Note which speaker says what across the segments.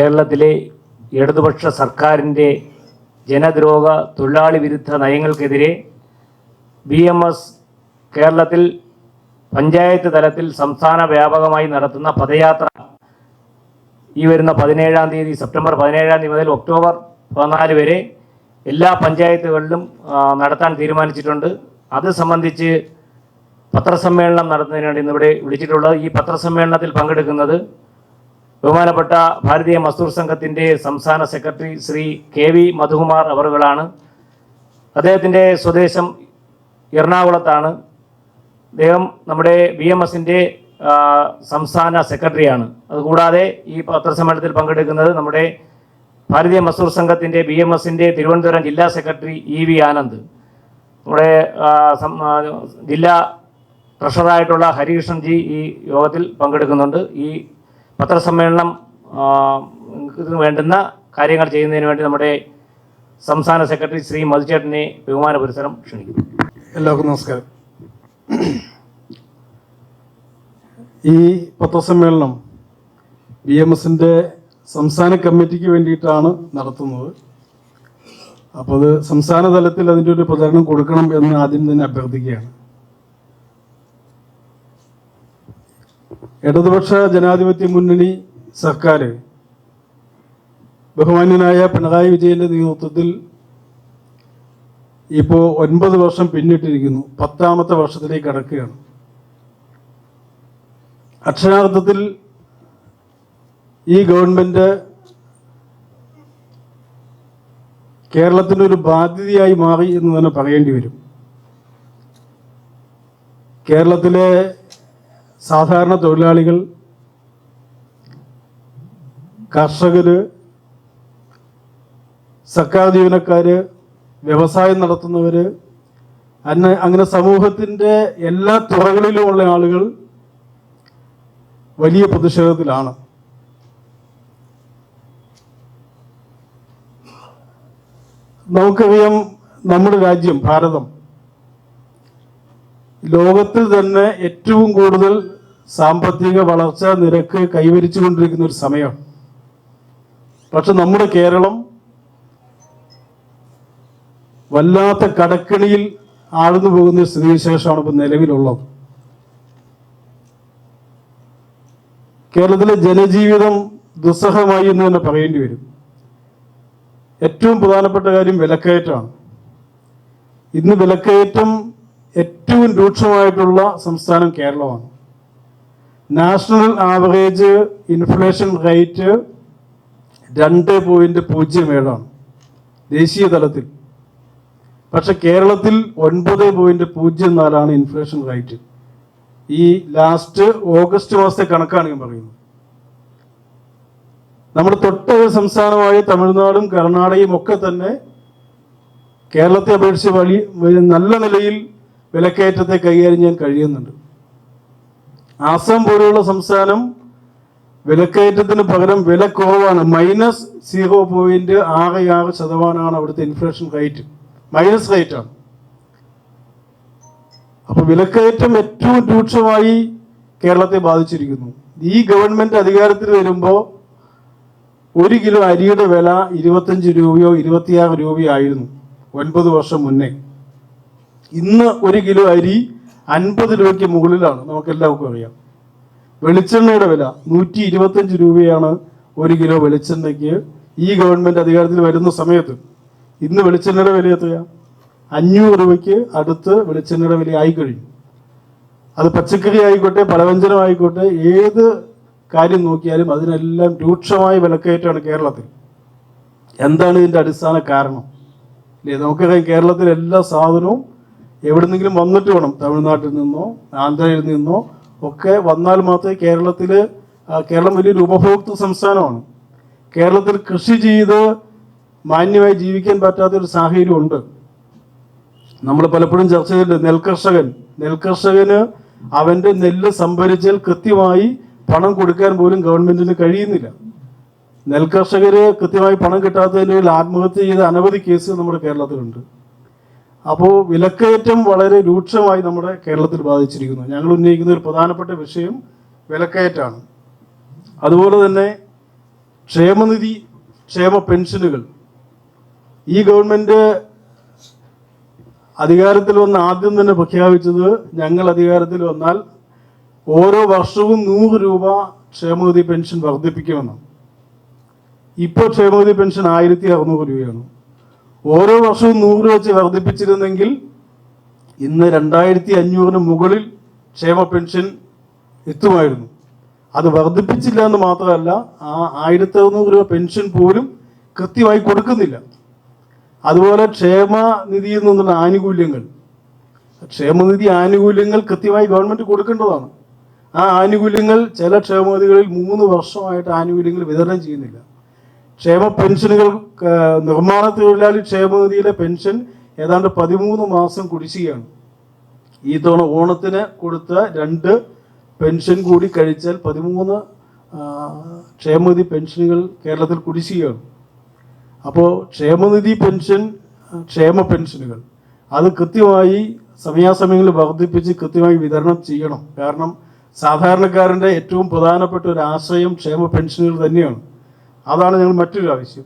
Speaker 1: കേരളത്തിലെ ഇടതുപക്ഷ സർക്കാരിൻ്റെ ജനദ്രോഹ തൊഴിലാളി വിരുദ്ധ നയങ്ങൾക്കെതിരെ BMS കേരളത്തിൽ പഞ്ചായത്ത് തലത്തിൽ സംസ്ഥാന വ്യാപകമായി നടത്തുന്ന പദയാത്ര ഈ വരുന്ന 17-ാം തീയതി സെപ്റ്റംബർ 17-ാം തീയതി മുതൽ ഒക്ടോബർ 14 വരെ എല്ലാ പഞ്ചായത്തുകളിലും നടത്താൻ തീരുമാനിച്ചിട്ടുണ്ട്. അത് സംബന്ധിച്ച് പത്രസമ്മേളനം നടത്തുന്നതിന് വേണ്ടി ഇന്നിവിടെ വിളിച്ചിട്ടുള്ളത്. ഈ പത്രസമ്മേളനത്തിൽ പങ്കെടുക്കുന്നത് ബഹുമാനപ്പെട്ട ഭാരതീയ മസ്ദൂർ സംഘത്തിൻ്റെ സംസ്ഥാന സെക്രട്ടറി ശ്രീ KV മധുകുമാർ അവറുകളാണ്. അദ്ദേഹത്തിൻ്റെ സ്വദേശം എറണാകുളത്താണ്. അദ്ദേഹം നമ്മുടെ BMSൻ്റെ സംസ്ഥാന സെക്രട്ടറിയാണ്. അതുകൂടാതെ ഈ പത്രസമ്മേളനത്തിൽ പങ്കെടുക്കുന്നത് നമ്മുടെ ഭാരതീയ മസ്ദൂർ സംഘത്തിൻ്റെ BMSൻ്റെ തിരുവനന്തപുരം ജില്ലാ സെക്രട്ടറി EV ആനന്ദ്, നമ്മുടെ ജില്ലാ ട്രഷറായിട്ടുള്ള ഹരികൃഷ്ണൻ ജി ഈ യോഗത്തിൽ പങ്കെടുക്കുന്നുണ്ട്. ഈ പത്രസമ്മേളനം വേണ്ടുന്ന കാര്യങ്ങൾ ചെയ്യുന്നതിന് വേണ്ടി നമ്മുടെ സംസ്ഥാന സെക്രട്ടറി ശ്രീ മധുചേട്ടനെ ബഹുമാന പുരസ്സരം ക്ഷണിക്കുന്നു.
Speaker 2: എല്ലാവർക്കും നമസ്കാരം. ഈ പത്രസമ്മേളനം BMSൻ്റെ സംസ്ഥാന കമ്മിറ്റിക്ക് വേണ്ടിയിട്ടാണ് നടത്തുന്നത്. അപ്പോൾ അത് സംസ്ഥാന തലത്തിൽ അതിൻ്റെ ഒരു പ്രചരണം കൊടുക്കണം എന്ന് ആദ്യം തന്നെ അഭ്യർത്ഥിക്കുകയാണ്. ഇടതുപക്ഷ ജനാധിപത്യ മുന്നണി സർക്കാർ ബഹുമാന്യനായ പിണറായി വിജയൻ്റെ നേതൃത്വത്തിൽ ഇപ്പോൾ 9 വർഷം പിന്നിട്ടിരിക്കുന്നു. 10ാമത്തെ വർഷത്തിലേക്ക് കടക്കുകയാണ്. അക്ഷരാർത്ഥത്തിൽ ഈ ഗവൺമെൻറ് കേരളത്തിൻ്റെ ഒരു ബാധ്യതയായി മാറി എന്ന് തന്നെ പറയേണ്ടി വരും. കേരളത്തിലെ സാധാരണ തൊഴിലാളികൾ, കർഷകർ, സർക്കാർ ജീവനക്കാർ, വ്യവസായം നടത്തുന്നവർ, അങ്ങനെ സമൂഹത്തിൻ്റെ എല്ലാ തുറകളിലുമുള്ള ആളുകൾ വലിയ പ്രതിഷേധത്തിലാണ്. നമുക്കറിയാം, നമ്മുടെ രാജ്യം ഭാരതം ലോകത്തിൽ തന്നെ ഏറ്റവും കൂടുതൽ സാമ്പത്തിക വളർച്ചാ നിരക്ക് കൈവരിച്ചുകൊണ്ടിരിക്കുന്ന ഒരു സമയം. പക്ഷെ നമ്മുടെ കേരളം വല്ലാത്ത കടക്കെണിയിൽ ആഴ്ന്നു പോകുന്ന സ്ഥിതിവിശേഷമാണ് ഇപ്പോൾ നിലവിലുള്ളത്. കേരളത്തിലെ ജനജീവിതം ദുസ്സഹമായി എന്ന് തന്നെ പറയേണ്ടി വരും. ഏറ്റവും പ്രധാനപ്പെട്ട കാര്യം വിലക്കയറ്റമാണ്. ഇന്ന് വിലക്കയറ്റം ഏറ്റവും രൂക്ഷമായിട്ടുള്ള സംസ്ഥാനം കേരളമാണ്. നാഷണൽ ആവറേജ് ഇൻഫ്ലേഷൻ റേറ്റ് 2.07 ദേശീയ തലത്തിൽ. പക്ഷെ കേരളത്തിൽ 9.04 ഇൻഫ്ലേഷൻ റേറ്റ്. ഈ ലാസ്റ്റ് ഓഗസ്റ്റ് മാസത്തെ കണക്കാണ് ഞാൻ പറയുന്നത്. നമ്മുടെ തൊട്ട സംസ്ഥാനമായ തമിഴ്നാടും കർണാടകയും ഒക്കെ തന്നെ കേരളത്തെ അപേക്ഷിച്ച് നല്ല നിലയിൽ വിലക്കയറ്റത്തെ കൈകാര്യം ചെയ്യാൻ കഴിയുന്നുണ്ട്. ആസാം പോലെയുള്ള സംസ്ഥാനം വിലക്കയറ്റത്തിന് പകരം വില കുറവാണ്. -0.66% അവിടുത്തെ ഇൻഫ്ലേഷൻ റേറ്റ്. മൈനസ് റേറ്റാണ്. അപ്പോൾ വിലക്കയറ്റം ഏറ്റവും രൂക്ഷമായി കേരളത്തെ ബാധിച്ചിരിക്കുന്നു. ഈ ഗവൺമെന്റ് അധികാരത്തിൽ വരുമ്പോൾ 1 കിലോ അരിയുടെ വില 25 രൂപയോ 26 രൂപയോ ആയിരുന്നു 9 വർഷം മുന്നേ. ഇന്ന് 1 കിലോ അരി 50 രൂപയ്ക്ക് മുകളിലാണ്. നമുക്കെല്ലാവർക്കും അറിയാം. വെളിച്ചെണ്ണയുടെ വില 125 രൂപയാണ് 1 കിലോ വെളിച്ചെണ്ണയ്ക്ക് ഈ ഗവൺമെന്റ് അധികാരത്തിൽ വരുന്ന സമയത്ത്. ഇന്ന് വെളിച്ചെണ്ണയുടെ വില എത്രയാണ്? 500 രൂപയ്ക്ക് അടുത്ത് വെളിച്ചെണ്ണയുടെ വില ആയിക്കഴിഞ്ഞു. അത് പച്ചക്കറി ആയിക്കോട്ടെ, പലവ്യഞ്ജനമായിക്കോട്ടെ, ഏത് കാര്യം നോക്കിയാലും അതിനെല്ലാം രൂക്ഷമായ വിലക്കയറ്റമാണ് കേരളത്തിൽ. എന്താണ് ഇതിൻ്റെ അടിസ്ഥാന കാരണം? അല്ലേ, നമുക്കറിയാം, കേരളത്തിൽ എല്ലാ സാധനവും എവിടെന്നെങ്കിലും വന്നിട്ട് വേണം. തമിഴ്നാട്ടിൽ നിന്നോ ആന്ധ്രയിൽ നിന്നോ ഒക്കെ വന്നാൽ മാത്രമേ കേരളം വലിയൊരു ഉപഭോക്തൃ സംസ്ഥാനമാണ്. കേരളത്തിൽ കൃഷി ചെയ്ത് മാന്യമായി ജീവിക്കാൻ പറ്റാത്തൊരു സാഹചര്യമുണ്ട്. നമ്മൾ പലപ്പോഴും ചർച്ച ചെയ്തിട്ടുണ്ട്. നെൽകർഷകന് അവൻ്റെ നെല്ല് സംഭരിച്ചാൽ കൃത്യമായി പണം കൊടുക്കാൻ പോലും ഗവൺമെന്റിന് കഴിയുന്നില്ല. നെൽകർഷകര് കൃത്യമായി പണം കിട്ടാത്തതിൻ്റെ പേരിൽ ആത്മഹത്യ ചെയ്ത അനവധി കേസുകൾ നമ്മുടെ കേരളത്തിലുണ്ട്. അപ്പോൾ വിലക്കയറ്റം വളരെ രൂക്ഷമായി നമ്മുടെ കേരളത്തിൽ ബാധിച്ചിരിക്കുന്നു. ഞങ്ങൾ ഉന്നയിക്കുന്ന ഒരു പ്രധാനപ്പെട്ട വിഷയം വിലക്കയറ്റമാണ്. അതുപോലെ തന്നെ ക്ഷേമനിധി, ക്ഷേമ പെൻഷനുകൾ ഈ ഗവൺമെൻറ് അധികാരത്തിൽ വന്ന് ആദ്യം തന്നെ പ്രഖ്യാപിച്ചത് ഞങ്ങൾ അധികാരത്തിൽ വന്നാൽ ഓരോ വർഷവും 100 രൂപ ക്ഷേമനിധി പെൻഷൻ വർദ്ധിപ്പിക്കുമെന്നാണ്. ഇപ്പോൾ ക്ഷേമനിധി പെൻഷൻ 1600 രൂപയാണ്. ഓരോ വർഷവും 100 വെച്ച് വർദ്ധിപ്പിച്ചിരുന്നെങ്കിൽ ഇന്ന് 2500 മുകളിൽ ക്ഷേമ പെൻഷൻ എത്തുമായിരുന്നു. അത് വർദ്ധിപ്പിച്ചില്ല എന്ന് മാത്രമല്ല, ആ 1600 രൂപ പെൻഷൻ പോലും കൃത്യമായി കൊടുക്കുന്നില്ല. അതുപോലെ ക്ഷേമനിധിയിൽ നിന്നുള്ള ആനുകൂല്യങ്ങൾ, ക്ഷേമനിധി ആനുകൂല്യങ്ങൾ കൃത്യമായി ഗവൺമെൻറ് കൊടുക്കേണ്ടതാണ്. ആ ആനുകൂല്യങ്ങൾ ചില ക്ഷേമനിധികളിൽ 3 വർഷമായിട്ട് ആനുകൂല്യങ്ങൾ വിതരണം ചെയ്യുന്നില്ല. ക്ഷേമ പെൻഷനുകൾ, നിർമ്മാണ തൊഴിലാളി ക്ഷേമനിധിയിലെ പെൻഷൻ ഏതാണ്ട് 13 മാസം കുടിശ്ശികയാണ്. ഈ തവണ ഓണത്തിന് കൊടുത്ത 2 പെൻഷൻ കൂടി കഴിച്ചാൽ 13 ക്ഷേമനിധി പെൻഷനുകൾ കേരളത്തിൽ കുടിശ്ശികയാണ്. അപ്പോൾ ക്ഷേമനിധി പെൻഷൻ, ക്ഷേമ പെൻഷനുകൾ അത് കൃത്യമായി സമയാസമയങ്ങളിൽ വർദ്ധിപ്പിച്ച് കൃത്യമായി വിതരണം ചെയ്യണം. കാരണം സാധാരണക്കാരൻ്റെ ഏറ്റവും പ്രധാനപ്പെട്ട ഒരു ആശ്രയം ക്ഷേമ പെൻഷനുകൾ തന്നെയാണ്. അതാണ് ഞങ്ങൾ മറ്റൊരു ആവശ്യം.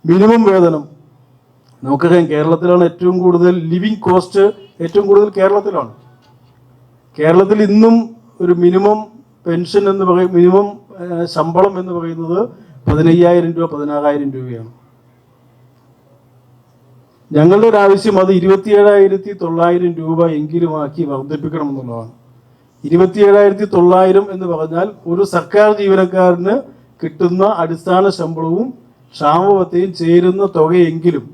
Speaker 2: മിനിമം വേതനം, നമുക്കറിയാം കേരളത്തിലാണ് ഏറ്റവും കൂടുതൽ ലിവിങ് കോസ്റ്റ് ഏറ്റവും കൂടുതൽ കേരളത്തിലാണ്. കേരളത്തിൽ ഇന്നും ഒരു മിനിമം പെൻഷൻ എന്ന് പറയും, മിനിമം ശമ്പളം എന്ന് പറയുന്നത് 15,000 രൂപ 16,000 രൂപയാണ്. ഞങ്ങളുടെ ഒരു ആവശ്യം അത് 27,900 രൂപ എങ്കിലുമാക്കി വർദ്ധിപ്പിക്കണം എന്നുള്ളതാണ്. 27,900 എന്ന് പറഞ്ഞാൽ ഒരു സർക്കാർ ജീവനക്കാരന് കിട്ടുന്ന അടിസ്ഥാന ശമ്പളവും ക്ഷാമബത്തയും ചേരുന്ന തുകയെങ്കിലും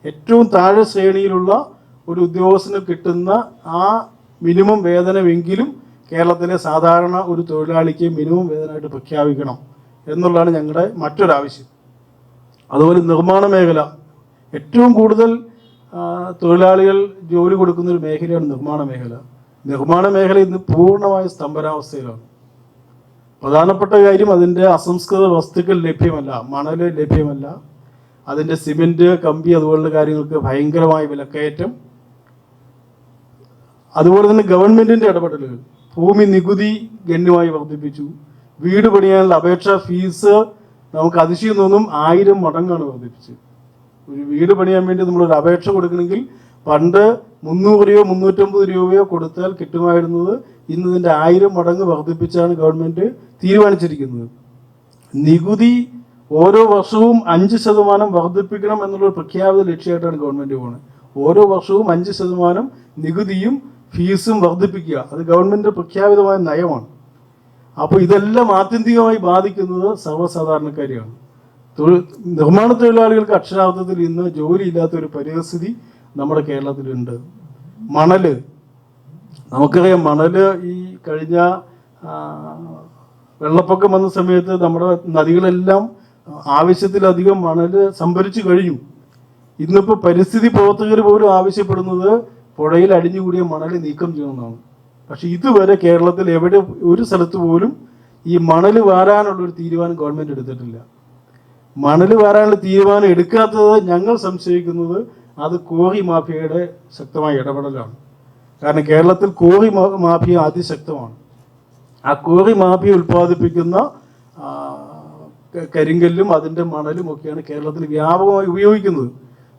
Speaker 2: ഏറ്റവും താഴെ ശ്രേണിയിലുള്ള ഒരു ഉദ്യോഗസ്ഥന് കിട്ടുന്ന ആ മിനിമം വേതനമെങ്കിലും കേരളത്തിലെ സാധാരണ ഒരു തൊഴിലാളിക്ക് മിനിമം വേതനമായിട്ട് പ്രഖ്യാപിക്കണം എന്നുള്ളതാണ് ഞങ്ങളുടെ മറ്റൊരാവശ്യം. അതുപോലെ നിർമ്മാണ മേഖല, ഏറ്റവും കൂടുതൽ തൊഴിലാളികൾ ജോലി കൊടുക്കുന്ന ഒരു മേഖലയാണ് നിർമ്മാണ മേഖല. നിർമ്മാണ മേഖല ഇന്ന് പൂർണ്ണമായ സ്തംഭനാവസ്ഥയിലാണ്. പ്രധാനപ്പെട്ട കാര്യം അതിൻ്റെ അസംസ്കൃത വസ്തുക്കൾ ലഭ്യമല്ല, മണൽ ലഭ്യമല്ല, അതിൻ്റെ സിമെൻറ്റ്, കമ്പി അതുപോലുള്ള കാര്യങ്ങൾക്ക് ഭയങ്കരമായ വിലക്കയറ്റം. അതുപോലെ തന്നെ ഗവൺമെൻറ്റിൻ്റെ ഇടപെടലുകൾ, ഭൂമി നികുതി ഗണ്യമായി വർദ്ധിപ്പിച്ചു. വീട് പണിയാനുള്ള അപേക്ഷാ ഫീസ് നമുക്ക് അതിശയം തോന്നും 1000 മടങ്ങാണ് വർദ്ധിപ്പിച്ചത്. ഒരു വീട് പണിയാൻ വേണ്ടി നമ്മളൊരു അപേക്ഷ കൊടുക്കണമെങ്കിൽ പണ്ട് 300 രൂപയോ 350 രൂപയോ കൊടുത്താൽ കിട്ടുമായിരുന്നത് ഇന്ന് ഇതിൻ്റെ 1000 മടങ്ങ് വർദ്ധിപ്പിച്ചാണ് ഗവൺമെൻറ് തീരുമാനിച്ചിരിക്കുന്നത്. നികുതി ഓരോ വർഷവും 5% വർദ്ധിപ്പിക്കണം എന്നുള്ളൊരു പ്രഖ്യാപിത ലക്ഷ്യമായിട്ടാണ് ഗവൺമെൻറ് പോകുന്നത്. ഓരോ വർഷവും 5% നികുതിയും ഫീസും വർദ്ധിപ്പിക്കുക, അത് ഗവൺമെൻറ് പ്രഖ്യാപിതമായ നയമാണ്. അപ്പോൾ ഇതെല്ലാം ആത്യന്തികമായി ബാധിക്കുന്നത് സർവ്വസാധാരണക്കാരെയാണ്. നിർമ്മാണ തൊഴിലാളികൾക്ക് അക്ഷരാർത്ഥത്തിൽ ഇന്ന് ജോലിയില്ലാത്ത ഒരു പരിസ്ഥിതി നമ്മുടെ കേരളത്തിലുണ്ട്. മണല്, നമുക്കറിയാം മണല് ഈ കഴിഞ്ഞ വെള്ളപ്പൊക്കം വന്ന സമയത്ത് നമ്മുടെ നദികളെല്ലാം ആവശ്യത്തിലധികം മണല് സംഭരിച്ചു കഴിഞ്ഞു. ഇന്നിപ്പോൾ പരിസ്ഥിതി പ്രവർത്തകർ പോലും ആവശ്യപ്പെടുന്നത് പുഴയിൽ അടിഞ്ഞുകൂടിയ മണൽ നീക്കം ചെയ്യണമെന്നാണ്. പക്ഷെ ഇതുവരെ കേരളത്തിൽ എവിടെ ഒരു സ്ഥലത്ത് പോലും ഈ മണൽ വാരാനുള്ളൊരു തീരുമാനം ഗവൺമെൻറ് എടുത്തിട്ടില്ല. മണൽ വാരാനുള്ള തീരുമാനം എടുക്കാത്തത് ഞങ്ങൾ സംശയിക്കുന്നത് അത് കോറി മാഫിയയുടെ ശക്തമായ ഇടപെടലാണ്. കാരണം കേരളത്തിൽ കോറി മാഫിയ അതിശക്തമാണ്. ആ കോറി മാഫിയ ഉൽപ്പാദിപ്പിക്കുന്ന കരിങ്കല്ലും അതിൻ്റെ മണലും ഒക്കെയാണ് കേരളത്തിൽ വ്യാപകമായി ഉപയോഗിക്കുന്നത്.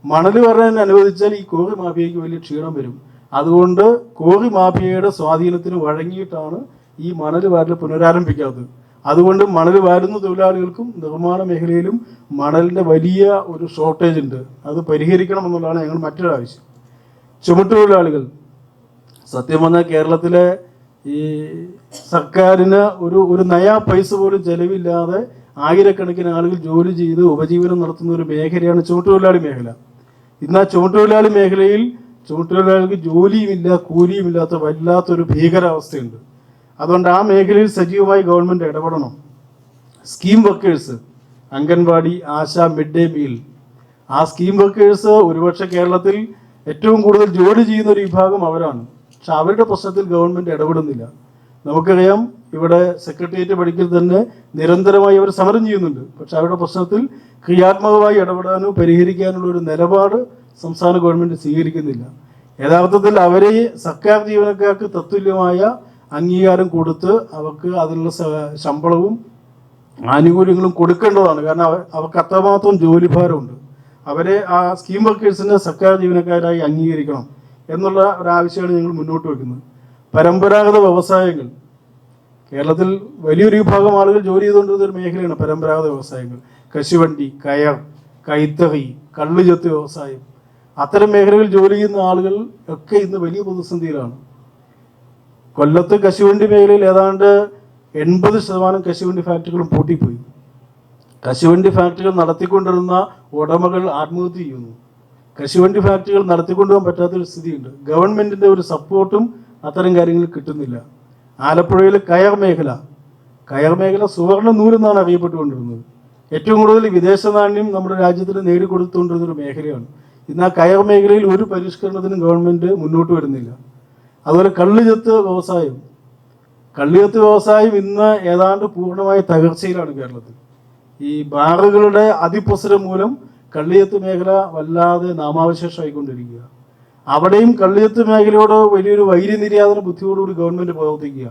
Speaker 2: മണൽ വരാൻ അനുവദിച്ചാൽ ഈ കോറി മാഫിയയ്ക്ക് വലിയ ക്ഷീണം വരും. അതുകൊണ്ട് കോറി മാഫിയയുടെ സ്വാധീനത്തിന് വഴങ്ങിയിട്ടാണ് ഈ മണൽ വാരൽ പുനരാരംഭിക്കാത്തത്. അതുകൊണ്ട് മണൽ വാരുന്ന തൊഴിലാളികൾക്കും നിർമ്മാണ മേഖലയിലും മണലിൻ്റെ വലിയ ഒരു ഷോർട്ടേജ് ഉണ്ട്. അത് പരിഹരിക്കണം എന്നുള്ളതാണ് ഞങ്ങൾ മറ്റൊരു ആവശ്യം. ചുമട്ടുതൊഴിലാളികൾ, സത്യം പറഞ്ഞാൽ കേരളത്തിലെ ഈ സർക്കാരിന് ഒരു നയാ പൈസ പോലും ചെലവില്ലാതെ ആയിരക്കണക്കിന് ആളുകൾ ജോലി ചെയ്ത് ഉപജീവനം നടത്തുന്ന ഒരു മേഖലയാണ് ചുമട്ടുതൊഴിലാളി മേഖല. ഇന്ന് ആ ചുമട്ടുതൊഴിലാളി മേഖലയിൽ ചുമട്ടുതൊഴിലാളികൾക്ക് ജോലിയുമില്ല, കൂലിയുമില്ലാത്ത വല്ലാത്തൊരു ഭീകരാവസ്ഥയുണ്ട്. അതുകൊണ്ട് ആ മേഖലയിൽ സജീവമായി ഗവൺമെൻറ് ഇടപെടണം. സ്കീം വർക്കേഴ്സ്, അംഗൻവാടി, ആശ, മിഡ് ഡേ മീൽ, ആ സ്കീം വർക്കേഴ്സ് ഒരുപക്ഷെ കേരളത്തിൽ ഏറ്റവും കൂടുതൽ ജോലി ചെയ്യുന്ന ഒരു വിഭാഗം അവരാണ്. പക്ഷെ അവരുടെ പ്രശ്നത്തിൽ ഗവൺമെൻറ് ഇടപെടുന്നില്ല. നമുക്കറിയാം ഇവിടെ സെക്രട്ടേറിയറ്റ് പഠിക്കൽ തന്നെ നിരന്തരമായി അവർ സമരം ചെയ്യുന്നുണ്ട്. പക്ഷെ അവരുടെ പ്രശ്നത്തിൽ ക്രിയാത്മകമായി ഇടപെടാനോ പരിഹരിക്കാനുള്ള ഒരു നിലപാട് സംസ്ഥാന ഗവൺമെൻറ് സ്വീകരിക്കുന്നില്ല. യഥാർത്ഥത്തിൽ അവരെ സർക്കാർ ജീവനക്കാർക്ക് തത്തുല്യമായ അംഗീകാരം കൊടുത്ത് അവർക്ക് അതിനുള്ള ശമ്പളവും ആനുകൂല്യങ്ങളും കൊടുക്കേണ്ടതാണ്. കാരണം അവർക്ക് അത്രമാത്രം ജോലിഭാരമുണ്ട്. അവരെ ആ സ്കീം വർക്കേഴ്സിനെ സർക്കാർ ജീവനക്കാരായി അംഗീകരിക്കണം എന്നുള്ള ഒരാവശ്യമാണ് ഞങ്ങൾ മുന്നോട്ട് വയ്ക്കുന്നത്. പരമ്പരാഗത വ്യവസായങ്ങൾ കേരളത്തിൽ വലിയൊരു വിഭാഗം ആളുകൾ ജോലി ചെയ്തുകൊണ്ടിരുന്ന ഒരു മേഖലയാണ് പരമ്പരാഗത വ്യവസായങ്ങൾ. കശുവണ്ടി, കയർ, കൈത്തറി, കള്ളുചെത്ത് വ്യവസായം, അത്തരം മേഖലകളിൽ ജോലി ചെയ്യുന്ന ആളുകൾ ഒക്കെ ഇന്ന് വലിയ പ്രതിസന്ധിയിലാണ്. കൊല്ലത്ത് കശുവണ്ടി മേഖലയിൽ ഏതാണ്ട് 80% കശുവണ്ടി ഫാക്ടറികളും പൂട്ടിപ്പോയി. കശുവണ്ടി ഫാക്ടറികൾ നടത്തിക്കൊണ്ടിരുന്ന ഉടമകൾ ആത്മഹത്യ ചെയ്യുന്നു. കശുവണ്ടി ഫാക്ടറികൾ നടത്തിക്കൊണ്ടുപോകാൻ പറ്റാത്തൊരു സ്ഥിതിയുണ്ട്. ഗവൺമെൻറ്റിൻ്റെ ഒരു സപ്പോർട്ടും അത്തരം കാര്യങ്ങൾ കിട്ടുന്നില്ല. ആലപ്പുഴയിലെ കയർ മേഖല സുവർണ്ണ നൂലെന്നാണ് അറിയപ്പെട്ടുകൊണ്ടിരുന്നത്. ഏറ്റവും കൂടുതൽ വിദേശ നാണ്യം നമ്മുടെ രാജ്യത്തിന് നേടിക്കൊടുത്തുകൊണ്ടിരുന്നൊരു മേഖലയാണ്. ഇന്ന് ആ കയർ മേഖലയിൽ ഒരു പരിഷ്കരണത്തിനും ഗവൺമെൻറ് മുന്നോട്ട് വരുന്നില്ല. അതുപോലെ കള്ളുചെത്ത് വ്യവസായം ഇന്ന് ഏതാണ്ട് പൂർണ്ണമായ തകർച്ചയിലാണ് കേരളത്തിൽ. ഈ ബാറുകളുടെ അതിപ്രസരം മൂലം കള്ളിയത്ത് മേഖല വല്ലാതെ നാമാവശേഷമായിക്കൊണ്ടിരിക്കുക. അവിടെയും കള്ളിയത്ത് മേഖലയോട് വലിയൊരു വൈര്യനിര്യാതന ബുദ്ധിയോടുകൂടി ഗവൺമെൻറ് പ്രവർത്തിക്കുക.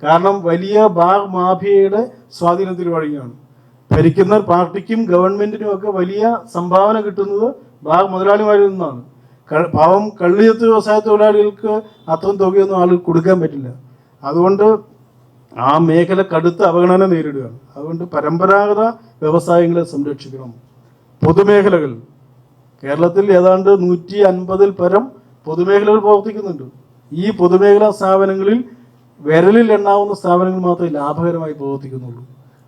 Speaker 2: കാരണം വലിയ ബാർ മാഫിയയുടെ സ്വാധീനത്തിൽ വഴിയാണ്. ഭരിക്കുന്ന പാർട്ടിക്കും ഗവൺമെൻറ്റിനും ഒക്കെ വലിയ സംഭാവന കിട്ടുന്നത് ബാർ മുതലാളിമാരിൽ നിന്നാണ്. പാവം കള്ളിയത്ത് വ്യവസായ തൊഴിലാളികൾക്ക് അത്രയും തുകയൊന്നും ആളുകൾ കൊടുക്കാൻ പറ്റില്ല. അതുകൊണ്ട് ആ മേഖല കടുത്ത അവഗണന നേരിടുകയാണ്. അതുകൊണ്ട് പരമ്പരാഗത വ്യവസായങ്ങളെ സംരക്ഷിക്കണം. പൊതുമേഖലകൾ കേരളത്തിൽ ഏതാണ്ട് 150-ൽ പരം പൊതുമേഖലകൾ പ്രവർത്തിക്കുന്നുണ്ട്. ഈ പൊതുമേഖലാ സ്ഥാപനങ്ങളിൽ വിരലിൽ എണ്ണാവുന്ന സ്ഥാപനങ്ങൾ മാത്രമേ ലാഭകരമായി പ്രവർത്തിക്കുന്നുള്ളൂ.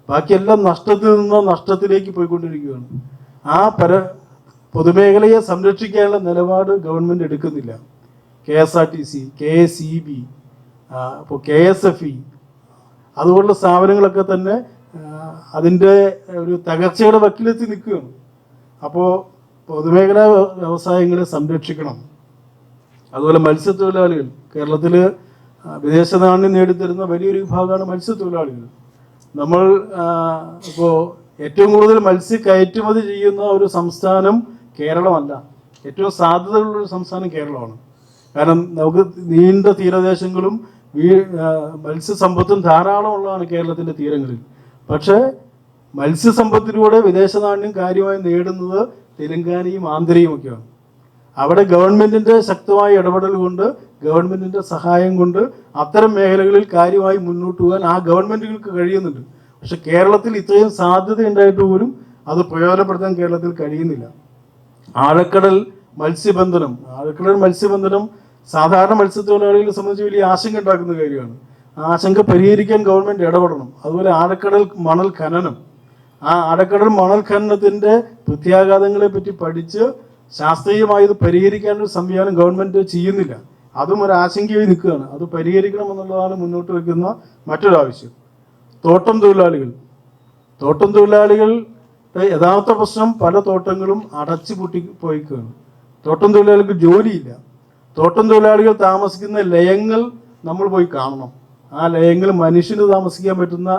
Speaker 2: ബാക്കിയെല്ലാം നഷ്ടത്തിൽ നിന്ന് നഷ്ടത്തിലേക്ക് പോയിക്കൊണ്ടിരിക്കുകയാണ്. ആ പൊതുമേഖലയെ സംരക്ഷിക്കാനുള്ള നിലപാട് ഗവൺമെൻറ് എടുക്കുന്നില്ല. KSRTC, KSEB, ഇപ്പോൾ KSFE അതുപോലുള്ള സ്ഥാപനങ്ങളൊക്കെ തന്നെ അതിൻ്റെ ഒരു തകർച്ചയുടെ വക്കിലെത്തി നിൽക്കുകയാണ്. അപ്പോൾ പൊതുമേഖലാ വ്യവസായങ്ങളെ സംരക്ഷിക്കണം. അതുപോലെ മത്സ്യത്തൊഴിലാളികൾ കേരളത്തിൽ വിദേശ നാണ്യം നേടിത്തരുന്ന വലിയൊരു വിഭാഗമാണ് മത്സ്യത്തൊഴിലാളികൾ. നമ്മൾ ഇപ്പോൾ ഏറ്റവും കൂടുതൽ മത്സ്യ കയറ്റുമതി ചെയ്യുന്ന ഒരു സംസ്ഥാനം കേരളമല്ല. ഏറ്റവും സാധ്യതയുള്ളൊരു സംസ്ഥാനം കേരളമാണ്. കാരണം നമുക്ക് നീണ്ട തീരദേശങ്ങളും മത്സ്യസമ്പത്തും ധാരാളമുള്ളതാണ് കേരളത്തിൻ്റെ തീരങ്ങളിൽ. പക്ഷേ മത്സ്യസമ്പത്തിലൂടെ വിദേശ നാണ്യം കാര്യമായി നേടുന്നത് തെലങ്കാനയും ആന്ധ്രയുമൊക്കെയാണ്. അവിടെ ഗവൺമെൻറ്റിൻ്റെ ശക്തമായ ഇടപെടൽ കൊണ്ട്, ഗവൺമെൻറ്റിൻ്റെ സഹായം കൊണ്ട് അത്തരം മേഖലകളിൽ കാര്യമായി മുന്നോട്ട് പോകാൻ ആ ഗവൺമെൻറ്റുകൾക്ക് കഴിയുന്നുണ്ട്. പക്ഷെ കേരളത്തിൽ ഇത്രയും സാധ്യത ഉണ്ടായിട്ട് പോലും അത് പ്രയോജനപ്പെടുത്താൻ കേരളത്തിൽ കഴിയുന്നില്ല. ആഴക്കടൽ മത്സ്യബന്ധനം സാധാരണ മത്സ്യത്തൊഴിലാളികളെ സംബന്ധിച്ച് വലിയ ആശങ്ക ഉണ്ടാക്കുന്ന കാര്യമാണ്. ആ ആശങ്ക പരിഹരിക്കാൻ ഗവൺമെൻറ് ഇടപെടണം. അതുപോലെ ആഴക്കടൽ മണൽ ഖനനം, ആ ആഴക്കടൽ മണൽ ഖനനത്തിൻ്റെ പ്രത്യാഘാതങ്ങളെ പറ്റി പഠിച്ച് ശാസ്ത്രീയമായി ഇത് പരിഹരിക്കാനൊരു സംവിധാനം ഗവൺമെൻറ് ചെയ്യുന്നില്ല. അതും ഒരു ആശങ്കയായി നിൽക്കുകയാണ്. അത് പരിഹരിക്കണമെന്നുള്ളതാണ് മുന്നോട്ട് വയ്ക്കുന്ന മറ്റൊരാവശ്യം. തോട്ടം തൊഴിലാളികളുടെ യഥാർത്ഥ പ്രശ്നം പല തോട്ടങ്ങളും അടച്ചു പൂട്ടി പോയിക്കുകയാണ്. തോട്ടം തൊഴിലാളികൾക്ക് ജോലിയില്ല. തോട്ടം തൊഴിലാളികൾ താമസിക്കുന്ന ലയങ്ങൾ നമ്മൾ പോയി കാണണം. ആ ലയങ്ങൾ മനുഷ്യന് താമസിക്കാൻ പറ്റുന്ന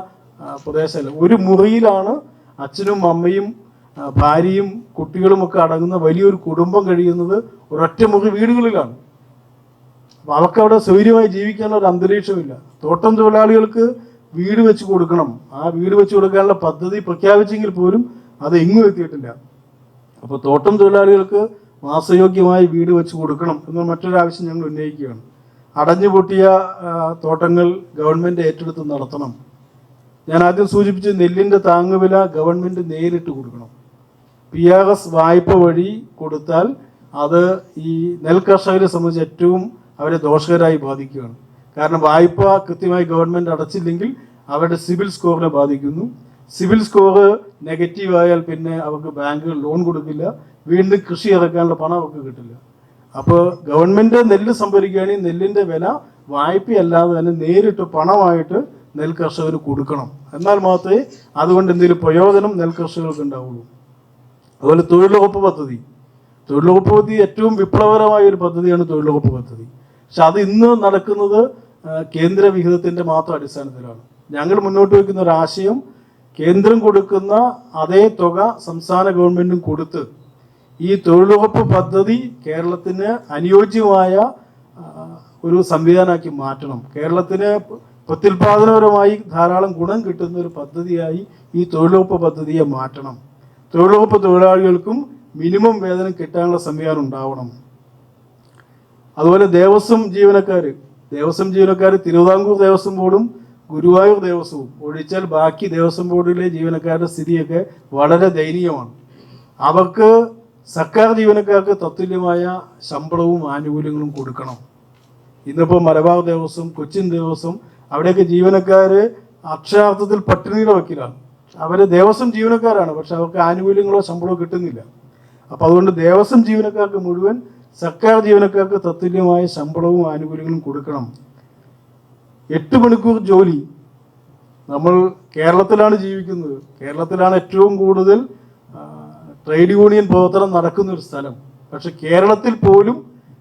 Speaker 2: പ്രദേശമല്ല. ഒരു മുറിയിലാണ് അച്ഛനും അമ്മയും ഭാര്യയും കുട്ടികളുമൊക്കെ അടങ്ങുന്ന വലിയൊരു കുടുംബം കഴിയുന്നത് ഒരൊറ്റ മുറി വീടുകളിലാണ്. അപ്പോൾ അവർക്കവിടെ സൗകര്യമായി ജീവിക്കാനുള്ള ഒരു അന്തരീക്ഷമില്ല. തോട്ടം തൊഴിലാളികൾക്ക് വീട് വെച്ച് കൊടുക്കണം. ആ വീട് വെച്ച് കൊടുക്കാനുള്ള പദ്ധതി പ്രഖ്യാപിച്ചെങ്കിൽ പോലും അത് എങ്ങും എത്തിയിട്ടില്ല. അപ്പോൾ തോട്ടം തൊഴിലാളികൾക്ക് വാസയോഗ്യമായി വീട് വെച്ച് കൊടുക്കണം എന്ന മറ്റൊരാവശ്യം ഞങ്ങൾ ഉന്നയിക്കുകയാണ്. അടഞ്ഞുപൂട്ടിയ തോട്ടങ്ങൾ ഗവൺമെൻറ് ഏറ്റെടുത്ത് നടത്തണം. ഞാൻ ആദ്യം സൂചിപ്പിച്ച് നെല്ലിൻ്റെ താങ്ങുവില ഗവൺമെൻറ് നേരിട്ട് കൊടുക്കണം. PRS വായ്പ വഴി കൊടുത്താൽ അത് ഈ നെൽ കർഷകരെ സംബന്ധിച്ച് ഏറ്റവും അവരെ ദോഷകരമായി ബാധിക്കുകയാണ്. കാരണം വായ്പ കൃത്യമായി ഗവൺമെൻറ് അടച്ചില്ലെങ്കിൽ അവരുടെ സിവിൽ സ്കോറിനെ ബാധിക്കുന്നു. സിവിൽ സ്കോർ നെഗറ്റീവായാൽ പിന്നെ അവർക്ക് ബാങ്കുകൾ ലോൺ കൊടുക്കില്ല. വീണ്ടും കൃഷി ഇറക്കാനുള്ള പണം അവർക്ക് കിട്ടില്ല. അപ്പോൾ ഗവൺമെൻറ് നെല്ല് സംഭരിക്കുകയാണെങ്കിൽ നെല്ലിൻ്റെ വില വായ്പയല്ലാതെ തന്നെ നേരിട്ട് പണമായിട്ട് നെൽ കർഷകർ കൊടുക്കണം. എന്നാൽ മാത്രമേ അതുകൊണ്ട് എന്തെങ്കിലും പ്രയോജനം നെൽ കർഷകർക്ക് ഉണ്ടാവുള്ളൂ. അതുപോലെ തൊഴിലുറപ്പ് പദ്ധതി ഏറ്റവും വിപ്ലവകരമായ ഒരു പദ്ധതിയാണ് തൊഴിലുറപ്പ് പദ്ധതി. പക്ഷെ അത് ഇന്ന് നടക്കുന്നത് കേന്ദ്ര വിഹിതത്തിൻ്റെ മാത്രം അടിസ്ഥാനത്തിലാണ്. ഞങ്ങൾ മുന്നോട്ട് വയ്ക്കുന്ന ഒരു ആശയം, കേന്ദ്രം കൊടുക്കുന്ന അതേ തുക സംസ്ഥാന ഗവൺമെൻറ്റും കൊടുത്ത് ഈ തൊഴിലുറപ്പ് പദ്ധതി കേരളത്തിന് അനുയോജ്യമായ ഒരു സംവിധാനമാക്കി മാറ്റണം. കേരളത്തിന് പ്രത്യുൽപാദനപരമായി ധാരാളം ഗുണം കിട്ടുന്ന ഒരു പദ്ധതിയായി ഈ തൊഴിലുറപ്പ് പദ്ധതിയെ മാറ്റണം. തൊഴിലുറപ്പ് തൊഴിലാളികൾക്കും മിനിമം വേതനം കിട്ടാനുള്ള സംവിധാനം ഉണ്ടാവണം. അതുപോലെ ദേവസ്വം ജീവനക്കാർ തിരുവിതാംകൂർ ദേവസ്വം ബോർഡും ഗുരുവായൂർ ദേവസ്വവും ഒഴിച്ചാൽ ബാക്കി ദേവസ്വം ബോർഡിലെ ജീവനക്കാരുടെ സ്ഥിതിയൊക്കെ വളരെ ദയനീയമാണ്. അവർക്ക് സർക്കാർ ജീവനക്കാർക്ക് തത്തുല്യമായ ശമ്പളവും ആനുകൂല്യങ്ങളും കൊടുക്കണം. ഇന്നിപ്പോൾ മലബാർ ദേവസ്വം, കൊച്ചിൻ ദേവസ്വം, അവിടെയൊക്കെ ജീവനക്കാർ അക്ഷരാർത്ഥത്തിൽ പട്ടിണിയുടെ വക്കീലാണ്. അവർ ദേവസ്വം ജീവനക്കാരാണ്, പക്ഷെ അവർക്ക് ആനുകൂല്യങ്ങളോ ശമ്പളമോ കിട്ടുന്നില്ല. അപ്പോൾ അതുകൊണ്ട് ദേവസ്വം ജീവനക്കാർക്ക് മുഴുവൻ സർക്കാർ ജീവനക്കാർക്ക് തത്തുല്യമായ ശമ്പളവും ആനുകൂല്യങ്ങളും കൊടുക്കണം. 8 മണിക്കൂർ ജോലി. നമ്മൾ കേരളത്തിലാണ് ജീവിക്കുന്നത്. കേരളത്തിലാണ് ഏറ്റവും കൂടുതൽ ട്രേഡ് യൂണിയൻ പ്രവർത്തനം നടക്കുന്ന ഒരു സ്ഥലം. പക്ഷെ കേരളത്തിൽ പോലും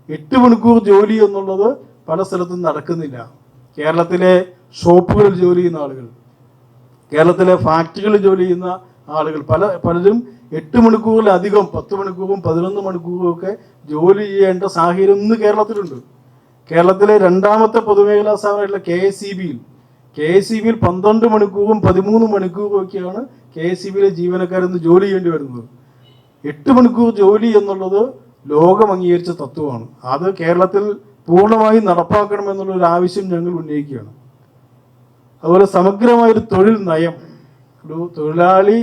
Speaker 2: 8 മണിക്കൂർ ജോലി എന്നുള്ളത് പല സ്ഥലത്തും നടക്കുന്നില്ല. കേരളത്തിലെ ഷോപ്പുകളിൽ ജോലി ചെയ്യുന്ന ആളുകൾ, കേരളത്തിലെ ഫാക്ടറികളിൽ ജോലി ചെയ്യുന്ന ആളുകൾ പലരും 8 മണിക്കൂറിലധികം 10 മണിക്കൂറും 11 മണിക്കൂറും ഒക്കെ ജോലി ചെയ്യേണ്ട സാഹചര്യം ഇന്ന് കേരളത്തിലുണ്ട്. കേരളത്തിലെ രണ്ടാമത്തെ പൊതുമേഖലാ സ്ഥാപനമായിട്ടുള്ള KSEB-യിൽ 12 മണിക്കൂറും 13 മണിക്കൂറും ഒക്കെയാണ് KSEB-യിലെ ജീവനക്കാരിന്ന് ജോലി ചെയ്യേണ്ടി വരുന്നത്. 8 മണിക്കൂർ ജോലി എന്നുള്ളത് ലോകം അംഗീകരിച്ച തത്വമാണ്. അത് കേരളത്തിൽ പൂർണ്ണമായും നടപ്പാക്കണമെന്നുള്ളൊരു ആവശ്യം ഞങ്ങൾ ഉന്നയിക്കുകയാണ്. അതുപോലെ സമഗ്രമായൊരു തൊഴിൽ നയം. ഒരു തൊഴിലാളി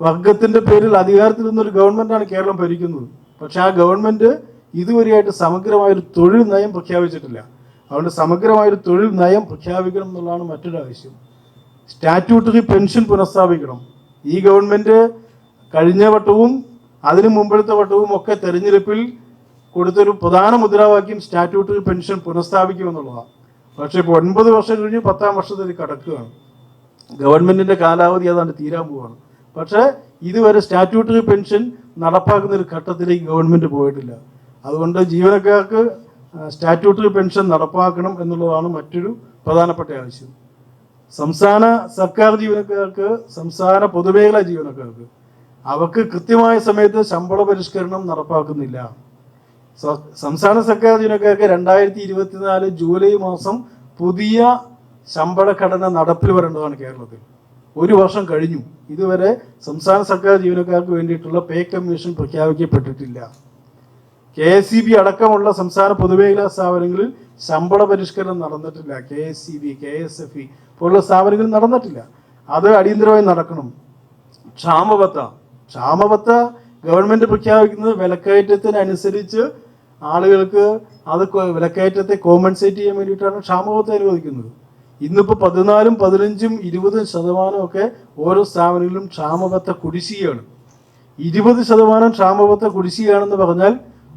Speaker 2: വർഗത്തിൻ്റെ പേരിൽ അധികാരത്തിൽ നിന്നൊരു ഗവൺമെൻറ്റാണ് കേരളം ഭരിക്കുന്നത്. പക്ഷെ ആ ഗവൺമെൻറ് ഇതുവരെയായിട്ട് സമഗ്രമായൊരു തൊഴിൽ നയം പ്രഖ്യാപിച്ചിട്ടില്ല. അതുകൊണ്ട് സമഗ്രമായൊരു തൊഴിൽ നയം പ്രഖ്യാപിക്കണം എന്നുള്ളതാണ് മറ്റൊരു ആവശ്യം. സ്റ്റാറ്റ്യൂട്ടറി പെൻഷൻ പുനഃസ്ഥാപിക്കണം. ഈ ഗവൺമെൻറ് കഴിഞ്ഞ വട്ടവും അതിനു മുമ്പത്തെ വട്ടവും ഒക്കെ തെരഞ്ഞെടുപ്പിൽ കൊടുത്തൊരു പ്രധാന മുദ്രാവാക്യം സ്റ്റാറ്റ്യൂട്ടറി പെൻഷൻ പുനഃസ്ഥാപിക്കുമെന്നുള്ളതാണ്. പക്ഷേ ഇപ്പോൾ 9 വർഷം കഴിഞ്ഞ് 10-ാം വർഷത്തിൽ കടക്കുകയാണ്. ഗവൺമെൻറ്റിൻ്റെ കാലാവധി അതാണ്ട് തീരാൻ പോവുകയാണ്. പക്ഷേ ഇതുവരെ സ്റ്റാറ്റ്യൂട്ടറി പെൻഷൻ നടപ്പാക്കുന്ന ഒരു ഘട്ടത്തിലേക്ക് ഗവൺമെൻറ് പോയിട്ടില്ല. അതുകൊണ്ട് ജീവനക്കാർക്ക് സ്റ്റാറ്റ്യൂട്ടറി പെൻഷൻ നടപ്പാക്കണം എന്നുള്ളതാണ് മറ്റൊരു പ്രധാനപ്പെട്ട ആവശ്യം. സംസ്ഥാന സർക്കാർ ജീവനക്കാർക്ക്, സംസ്ഥാന പൊതുമേഖലാ ജീവനക്കാർക്ക് അവർക്ക് കൃത്യമായ സമയത്ത് ശമ്പള പരിഷ്കരണം നടപ്പാക്കുന്നില്ല. സംസ്ഥാന സർക്കാർ ജീവനക്കാർക്ക് 2024 ജൂലൈ മാസം പുതിയ ശമ്പള ഘടന നടപ്പിൽ വരേണ്ടതാണ് കേരളത്തിൽ. 1 വർഷം കഴിഞ്ഞു. ഇതുവരെ സംസ്ഥാന സർക്കാർ ജീവനക്കാർക്ക് വേണ്ടിയിട്ടുള്ള പേ കമ്മീഷൻ പ്രഖ്യാപിക്കപ്പെട്ടിട്ടില്ല. KSEB അടക്കമുള്ള സംസ്ഥാന പൊതുമേഖലാ സ്ഥാപനങ്ങളിൽ ശമ്പള പരിഷ്കരണം നടന്നിട്ടില്ല. KSEB, KSFE പോലുള്ള സ്ഥാപനങ്ങളിൽ നടന്നിട്ടില്ല. അത് അടിയന്തരമായി നടക്കണം. ക്ഷാമബത്ത ഗവൺമെൻറ് പ്രഖ്യാപിക്കുന്നത് വിലക്കയറ്റത്തിനനുസരിച്ച് ആളുകൾക്ക് അത് വിലക്കയറ്റത്തെ കോമ്പൻസേറ്റ് ചെയ്യാൻ വേണ്ടിയിട്ടാണ് ക്ഷാമബത്ത അനുവദിക്കുന്നത്. ഇന്നിപ്പോൾ 14%, 15%, 20% ഒക്കെ ഓരോ സ്ഥാപനങ്ങളിലും ക്ഷാമബത്ത കുടിശ്ശികയാണ്. 20% ക്ഷാമബത്ത കുടിശ്ശികയാണെന്ന് പറഞ്ഞാൽ